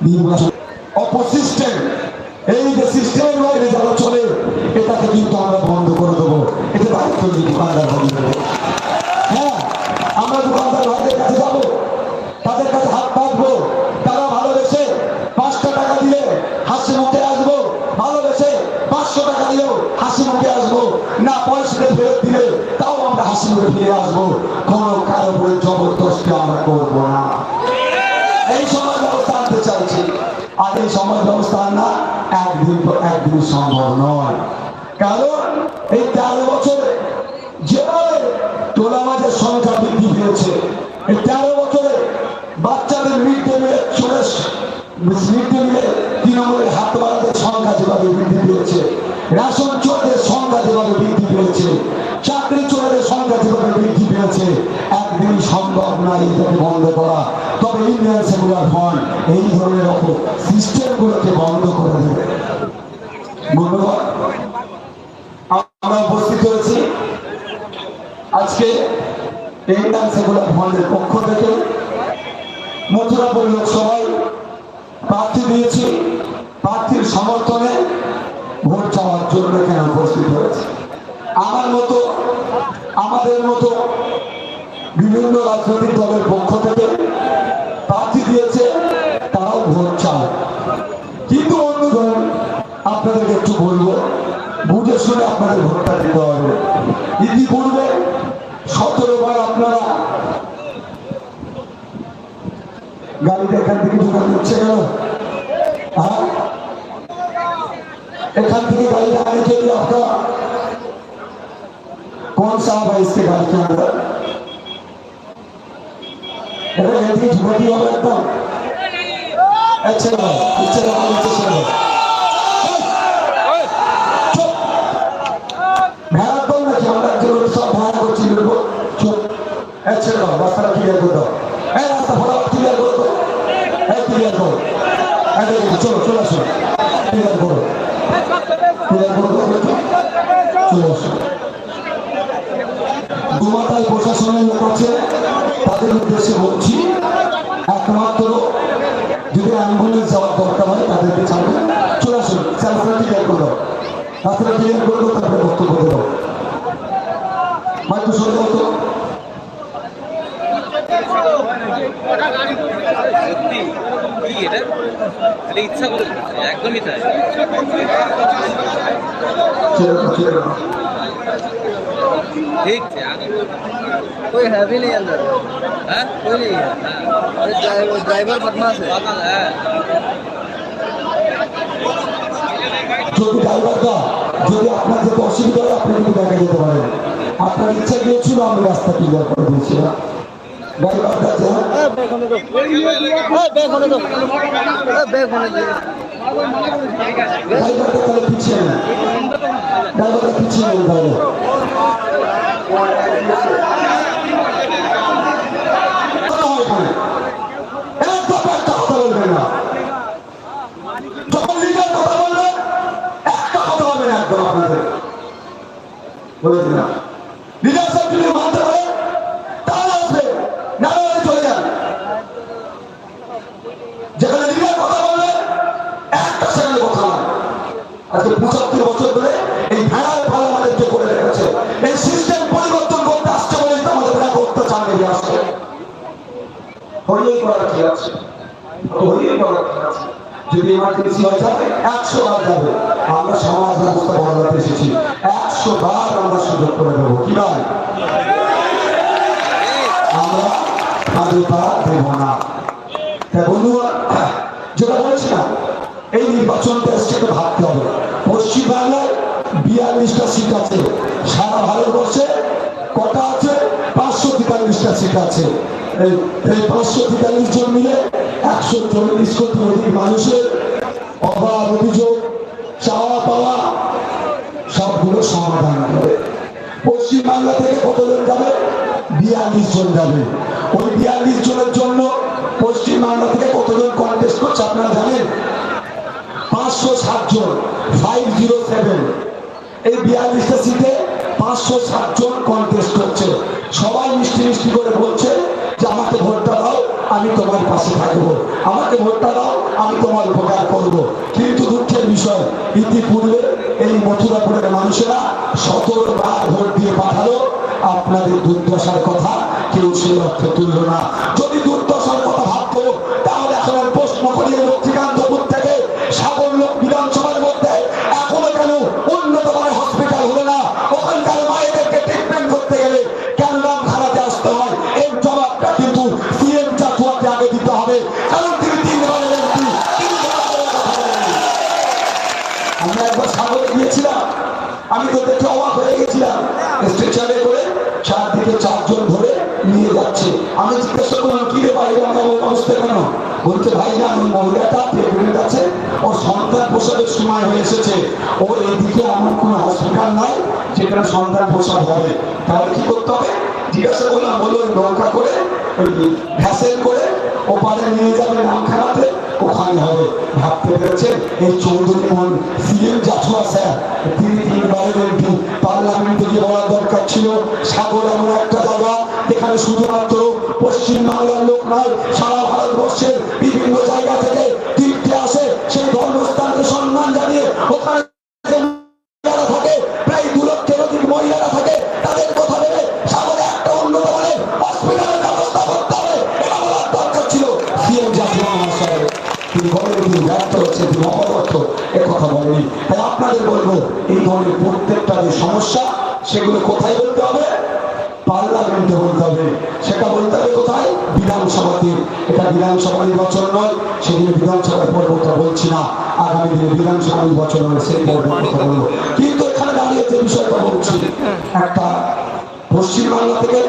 নির্বাচন অপসিস্টেম, এই যে সিস্টেমের বাইরে যারা চলে এটাকে কিন্তু আমরা বন্ধ করে দেবো। এটা দায়িত্ব নিয়ে দোকানদার ভাই, হ্যাঁ আমরা দোকানদার ভাইদের কাছে যাবো, তাদের কাছে হাত পাতবো, তারা ভালোবেসে 5টা টাকা দিলে হাসি মুখে আসবো, ভালোবেসে 500 টাকা দিলেও হাসি মুখে আসবো, না পয়সাটা ফেরত দিলে তাও আমরা হাসি মুখে ফিরে আসবো। কোনো কারো উপরে জবরদস্তি আমরা করবো না। এই সমাজ ব্যবস্থা আনতে চাইছি, আর এই সমাজ ব্যবস্থা না একদিন সম্ভব নয়। কারণ এই 13 বছরে যেভাবে তোলামাজের সংখ্যা বৃদ্ধি পেয়েছে, এই 13 বছরে বাচ্চাদের মিড ডে মিলে তৃণমূলের হাত বাড়াদের সংখ্যা যেভাবে বৃদ্ধি পেয়েছে, রেশন চোরদের সংখ্যা যেভাবে বৃদ্ধি পেয়েছে, চাকরি চোরদের সংখ্যা যেভাবে বৃদ্ধি পেয়েছে, একদিন সম্ভব নয় এটাকে বন্ধ করা। তবে ইন্ডিয়ান সেকুলার ফ্রন্ট এই ধরনের সিস্টেমগুলোকে বন্ধ করে দেবে। ধন্যবাদ। আমরা উপস্থিত হয়েছি আজকে ইন্ডিয়ান সেকুলার ফ্রন্টের পক্ষ থেকে মথুরাপুর লোকসভায় প্রার্থী দিয়েছি, প্রার্থীর সমর্থনে ভোট চাওয়ার জন্য এখানে উপস্থিত হয়েছে। আমার মতো আমাদের মতো বিভিন্ন রাজনৈতিক দলের পক্ষ থেকে প্রার্থী দিয়েছে, তারাও ভোট চায়। কিন্তু বন্ধুগণ আপনাদেরকে একটু বলবো, বুঝে শুনে আপনাদের ভোটটা দিতে হবে। ইতিপূর্বে 17 বার আপনারা গাড়িটা এখান থেকে ঢুকানো হচ্ছে কেন? হ্যাঁ, एखान থেকে गाड़ी आने के लिए आपका कौन साहब है इसके गाड़ी के अंदर? ऐसी झुमटी हो एकदम अच्छा ভেড়া তো নাকি আমরা যেগুলো সব ভাড়া করছি বলবো চুপ। আচ্ছা রাস্তাটা ক্লিয়ার করে দাও, এই রাস্তা ভাড়া ক্লিয়ার করে দাও, এই ক্লিয়ার করো, চলো চলে আসো, ক্লিয়ার করো, দুমাতায় প্রশাসনের লোক আছে, তাদের উদ্দেশ্যে বলছি একমাত্র যদি অ্যাম্বুলেন্স যাওয়ার দরকার হয় তাদেরকে ছাড়বে, চলে আসুন, রাস্তাটা ক্লিয়ার করে দাও, রাস্তাটা ক্লিয়ার করে দাও, তারপরে বক্তব্য দেবো। মাইক্রো সরে দাও তো। একদমই তাই। ठीक है, कोई है भी नहीं अंदर, कोई नहीं है, ड्राइवर बदमाश है। যদি ড্রাইভারটা যদি আপনার যেতে অসুবিধা হয় আপনি কিন্তু দেখা যেতে পারেন, আপনার ইচ্ছা গিয়েছিল আমি রাস্তা ক্লিয়ার করে দিয়েছিলাম। ড্রাইভারটা তাহলে পিছিয়ে নেন, ড্রাইভারটা পিছিয়ে নেন তাহলে। কথা বলবেন না, যখন লিডার কথা বলবেন একটা কথা হবে না, একদম আপনাদের বলে দিলাম। লিডারশিপ যদি মানতে পারে তাহলে আসবে, না হলে চলে যান। যেখানে লিডার কথা বলবে একটা সেখানে কথা হয়। আজকে 75 বছর ধরে এই ভেড়ার ফল আমাদেরকে করে রেখেছে। এই সিস্টেম পরিবর্তন করতে আসছে বলেই তো আমাদের এক অত্যাচার নেমে আসছে। হরিয়ে করার কি আছে, হরিয়ে করার কি আছে? যদি ইমার্জেন্সি হয়ে যাবে 100 বার যাবে। আমরা সমাজ ব্যবস্থা বদলাতে এসেছি, 100 বার আমরা সুযোগ করে দেবো। কি ভাই, আমরা স্বাধীনতা দেব না। তাই বন্ধুরা যেটা বলছি না, এই নির্বাচনটা এসছে তো ভাবতে হবে। পশ্চিমবাংলায় 42টা সিট আছে, সারা ভারতবর্ষে কটা আছে? 543টা সিট আছে। এই 543 জন মিলে 140 কোটি অধিক মানুষের অভাব অভিযোগ চাওয়া পাওয়া সবগুলো সমাধান করে। পশ্চিমবাংলা থেকে কতজন যাবে? 42 জন যাবে। ওই 42 জনের জন্য পশ্চিমবাংলা থেকে কতজন কন্টেস্ট করছে আপনারা জানেন? 507 জন, 507। এই 42টা সিটে 560 জন কন্টেস্ট করছে, সবাই মিষ্টি মিষ্টি করে বলছে যে আমাকে ভোটটা দাও, আমি তোমার পাশে থাকবো, আমাকে ভোটটা দাও, আমি তোমার উপকার করবো। কিন্তু দুঃখের বিষয়, ইতিপূর্বে এই মথুরাপুরের মানুষেরা 17 বার ভোট দিয়ে পাঠালো, আপনাদের দুর্দশার কথা কেউ সেই অর্থে তুলল না। যদি দুর্দশার কথা ভাবতো তাহলে এখন আর প্রশ্ন করিয়ে লক্ষ্মীকান্তপুর থেকে সাগরলোক বিধানসভার মধ্যে এখনো কেন উন্নত মানের হসপিটাল হলো না? ওখানকার মায়েদেরকে ট্রিটমেন্ট করতে গেলে কেন নাম খারাপে আসতে হয়? এর জবাবটা কিন্তু সিএম চাচুয়াকে আগে দিতে হবে, কারণ তিনি 3 বারের এমপি। আমরা একবার সাগরে গিয়েছিলাম, আমি তো দেখে অবাক হয়ে গেছিলাম, স্ট্রেচারে করে চারদিকে 4 জন ধরে নিয়ে যাচ্ছে। আমি জিজ্ঞাসা করলাম, কি রে বাইরে আমার অবস্থা কেন? বলছে ভাই না, ওই মহিলাটা প্রেগনেন্ট আছে, ওর সন্তান প্রসবের সময় হয়ে এসেছে, ওর এইদিকে এমন কোনো হসপিটাল নাই যেখানে সন্তান প্রসব হবে, তাহলে কি করতে হবে? জিজ্ঞাসা করলাম, বলো ওই নৌকা করে ওই ভ্যাসেল করে ওপারে নিয়ে যাবে নামখানাতে, ওখানে হবে। ভাবতে পেরেছেন এই চৌধুরী মোহন সিএম জাফর স্যার, তিনি 3 বারের এমপি, পার্লামেন্টে গিয়ে বলার দরকার ছিল সাগর এমন একটা জায়গা যেখানে শুধুমাত্র পশ্চিমবাংলার লোক নয়, সারা ভারতবর্ষের বিভিন্ন জায়গা থেকে তীর্থে আসে, সেই ধর্মস্থানকে সম্মান জানিয়ে ওখানে থাকে প্রায় 2 লক্ষের অধিক মহিলারা থাকে, তাদের কথা ভেবে সাগরে একটা উন্নত মানের হসপিটালের ব্যবস্থা করতে হবে, এটা বলার দরকার ছিল সিএম জাফর মহাশয়। তিনি বলেন তিনি ব্যর্থ হচ্ছে, তিনি অপদর্থ, কথা বলেনি। তাই আপনাদের বলবো, এই ধরনের প্রত্যেকটা যে সমস্যা সেগুলো কোথায় বলতে হবে? পার্লামেন্টে বলতে হবে। সেটা বলতে হবে কোথায়? বিধানসভাতে। এটা বিধানসভা নির্বাচন নয়, সেদিনে বিধানসভার পর্বটা বলছি না, আগামী দিনে বিধানসভা নির্বাচন হবে সেই পর্ব কথা বলবো। কিন্তু এখানে দাঁড়িয়ে যে বিষয়টা বলছি, একটা পশ্চিমবাংলা থেকে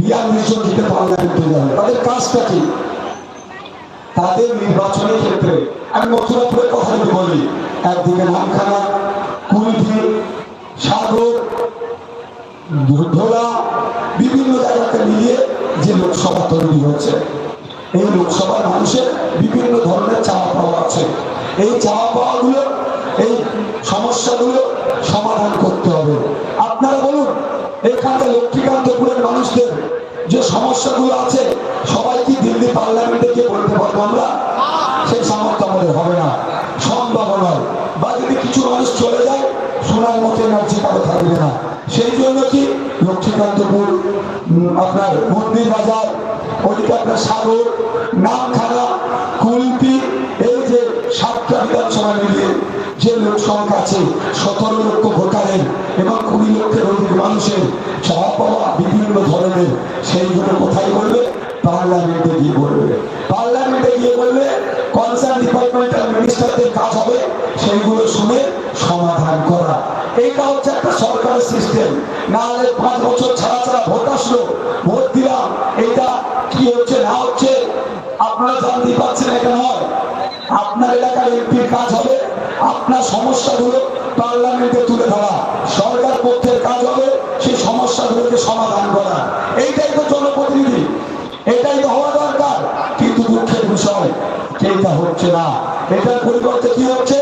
42 জন থেকে পার্লামেন্টে যাবে, তাদের কাজটা কি? তাদের নির্বাচনের ক্ষেত্রে আমি মথুরাপুরের কথা যদি বলি, একদিকে নামখানা, কুলপি, সাগর, ধোলা, বিভিন্ন জায়গাকে মিলিয়ে যে লোকসভা তৈরি হয়েছে, এই লোকসভার মানুষের বিভিন্ন ধরনের চাওয়া পাওয়া আছে। এই চাওয়া পাওয়াগুলো, এই সমস্যাগুলো সমাধান করতে হবে। আপনারা বলুন, এখানকার লক্ষ্মীকান্তপুরের মানুষদের যে সমস্যাগুলো আছে, সবাই কি দিল্লি পার্লামেন্টে গিয়ে বলতে পারবো আমরা? সেই সামর্থ্য আমাদের হবে না, সম্ভব নয়। বা যদি কিছু মানুষ চলে যায়, শোনার মতো এনার্জি কারো থাকবে না। সেই জন্য কি লক্ষ্মীকান্তপুর, আপনার মন্দির বাজার, ওদিকে আপনার সাগর, নামখানা, কুলপি, এই যে 7টা বিধানসভা মিলিয়ে যে লোক সংখ্যা আছে, 17 লক্ষ ভোটারের এবং 20 লক্ষের অধিক মানুষের চাওয়া পাওয়া বিভিন্ন ধরনের, সেইগুলো কোথায় বলবে? পার্লামেন্টে গিয়ে বলবে। পার্লামেন্টে গিয়ে বললে কনসার্ন ডিপার্টমেন্টাল মিনিস্টারদের কাজ হবে সেইগুলো শুনে সমাধান করা। এইটা হচ্ছে একটা সরকারের সিস্টেম। না হলে 5 বছর ছাড়া ছাড়া ভোট আসলো, ভোট দিলাম, এটা কি হচ্ছে না হচ্ছে আপনারা জানতে পারছেন, এটা নয়। আপনার এলাকার এমপির কাজ হবে আপনার সমস্যাগুলো পার্লামেন্টে তুলে ধরা, সরকার পক্ষের কাজ হবে সেই সমস্যাগুলোকে সমাধান করা। এইটাই তো জনপ্রতিনিধি, এটাই তো হওয়া দরকার। কিন্তু দুঃখের বিষয় এইটা হচ্ছে না। এটার পরিবর্তে কি হচ্ছে?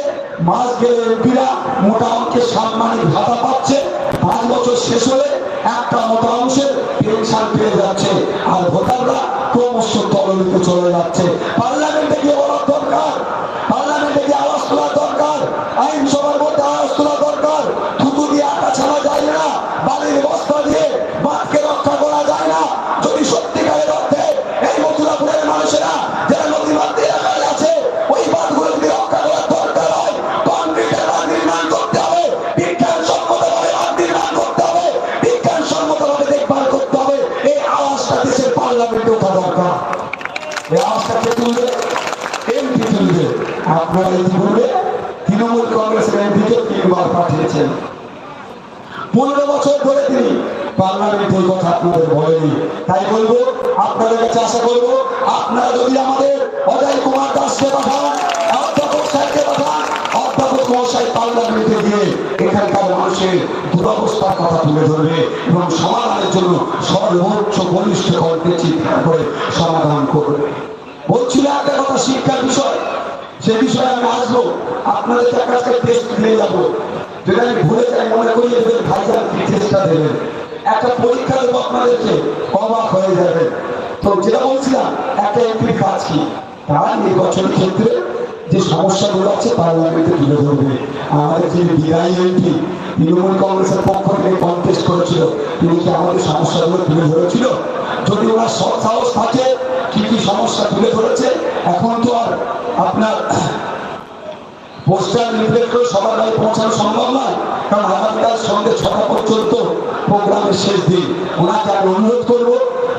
মাস গেলে এমপিরা মোটা অঙ্কের সাম্মানিক ভাতা পাচ্ছে, 5 বছর শেষ হলে একটা মোটা অংশের পেনশন পেয়ে যাচ্ছে, আর ভোটাররা ক্রমশ তলনিতে চলে যাচ্ছে। পার্লামেন্টে গিয়ে বলার দরকার, পার্লামেন্টে গিয়ে আওয়াজ তোলার দরকার, আইনসভার মধ্যে আওয়াজ তোলা দরকার। থুতু দিয়ে আটা ছাড়া যায় না, বালির বস্তা দিয়ে বাঁধকে রক্ষা করা যায় না। যদি সত্যিকারের অর্থে এই মথুরাপুরের মানুষেরা যারা নদীমাতৃ এলাকায় আছে, ওই বাঁধগুলো যদি রক্ষা করার দরকার হয়, কংক্রিটের বাঁধ নির্মাণ করতে হবে, বিজ্ঞানসম্মতভাবে বাঁধ নির্মাণ করতে হবে, বিজ্ঞানসম্মতভাবে দেখভাল করতে হবে। এই আওয়াজটা দেশের পার্লামেন্টে ওঠা দরকার। এই আওয়াজটা কে তুলবে? এমপি তুলবে। আপনারা ইতিপূর্বে তৃণমূল কংগ্রেসের এমপিকে 3 বার পাঠিয়েছেন, 15 বছর ধরে তিনি পার্লামেন্টে এই কথা আপনাদের বলেনি। তাই বলবো, আপনাদের কাছে আশা করবো, আপনারা যদি আমাদের অজয় কুমার দাসকে পাঠান, অধ্যাপক সাহেবকে পাঠান, অধ্যাপক মহাশয় পার্লামেন্টে গিয়ে এখানকার মানুষের দুরবস্থার কথা তুলে ধরবে এবং সমাধানের জন্য সর্বোচ্চ বলিষ্ঠ কণ্ঠে চিৎকার করে সমাধান করবে। বলছিল একটা কথা, শিক্ষার বিষয়, সে বিষয়ে আমি আসবো, আপনাদের কাছে টেস্ট দিয়ে যাবো। যদি আমি ভুলে যাই মনে করি দেবেন ভাইজান কি চেষ্টা দেবেন, একটা পরীক্ষা দেবো আপনাদেরকে, অবাক হয়ে যাবে। তো যেটা বলছিলাম একটা এমপির কাজ কি, তারা নির্বাচনের ক্ষেত্রে যে সমস্যাগুলো আছে পার্লামেন্টে তুলে ধরবে। আমাদের যিনি বিদায়ী এমপি তৃণমূল কংগ্রেসের পক্ষ থেকে কন্টেস্ট করেছিল, তিনি কি আমাদের সমস্যাগুলো তুলে ধরেছিল? যদি ওনার সৎ সাহস থাকে কি কি সমস্যা তুলে ধরেছে। এখন তো আর আপনার পোস্টার লিফলেট করে সবার বাড়ি পৌঁছানো সম্ভব নয়, কারণ আগামীকাল সন্ধ্যে 6টা পর্যন্ত প্রোগ্রামের শেষ দিন। ওনাকে আমি অনুরোধ করবো,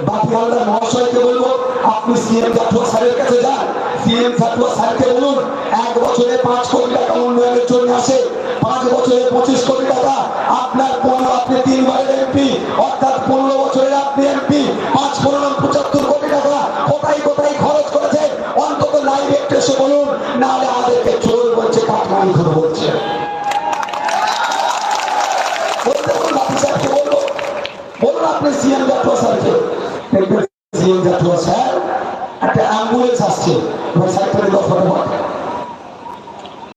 বাকি হালদার মহাশয়কে বলবো, আপনি সিএম জাতীয় স্যারের কাছে যান, সিএম জাতীয় স্যারকে বলুন 1 বছরে 5 কোটি টাকা উন্নয়নের জন্য আসে, 5 বছরে 25 কোটি টাকা। আপনার 15 আপনি 3 বারের এমপি, অর্থাৎ 15 বছরের আপনি এমপি, 5-15-75 কোটি টাকা কোথায় কোথায় খরচ করেছে অন্তত লাইভ একটু এসে বলুন, নাহলে আমাদেরকে চোর বলছে, কাঠমানি করে বলছে। বলুন আপনি সিএম জাতীয় স্যারকে, দেখবেন সিএম জাতীয় স্যার একটা অ্যাম্বুলেন্স আসছে, সাইকেলের দফাটা